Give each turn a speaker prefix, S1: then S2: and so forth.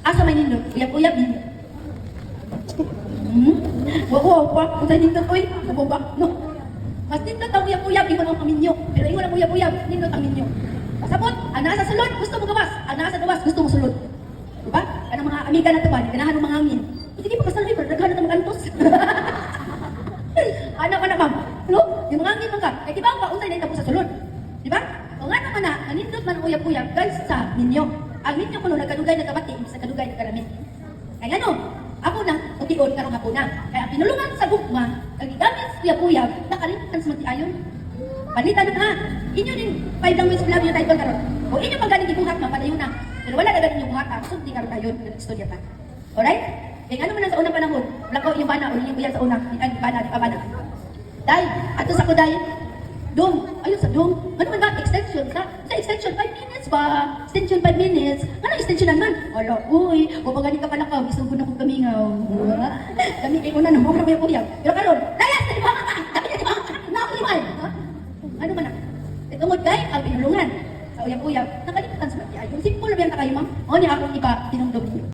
S1: Asa may nindot? Uyab-uyab din. Wow, pa, kung nindot ko nabomba. No. Mas nindot ang uyab-uyab, ingon ang paminyo. Pero ingon ang uyab-uyab, nindot ang minyo. Pasabot, ang nasa sulod, gusto mo gawas. Ang nasa gawas, gusto mo sulod. Diba? Kanang mga amiga na ito ba, ganahan ng mga hangin. Sige, pagkasalay, pero naghahan na mag-antos. Anak, ma'am. Hello? Yung mga hangin mo ka. Eh, di ba ang pausay na ito sa sulod? Di ba? O nga naman na, nanindot man uyab-uyab, guys, sa ninyo. Ang ninyo ko nung nagkadugay na kabati, sa kadugay na karamit. Kaya ano, ako na, utigon karong ako na. Kaya pinulungan sa gugma, kagigamit sa uyab-uyab, nakalimutan sa magtiayon. Palitan na ha. Inyo din, 5 language love yung title karon. O inyo pag galing ibuhat, mapadayon na. Pero wala na galing yung buhat, sulti karon tayo, nag-istorya pa. Alright? Kaya ano man lang sa unang panahon, lakaw yung bana, o yung buyan sa unang, ang bana, di pa bana. Dahil, ato sa kuday, dong, ayun sa dong, ano man ba, extension, sa extension 5 minutes ba? Extension 5 minutes, ano extension naman? Ala, uy, o pag ganit ka pala ka, gusto ko na kong kamingaw. Kami kayo na, namang na may uyag. Pero karon, layas, di ba ka? Dami na di ba? Nakuliwan. Ano man na? Itungod kay, ang pinulungan. Sa uyag-uyag, nakalimutan sa matiay. Yung simple lang yan na kayo, ma'am. O niya akong iba, tinumdum niyo.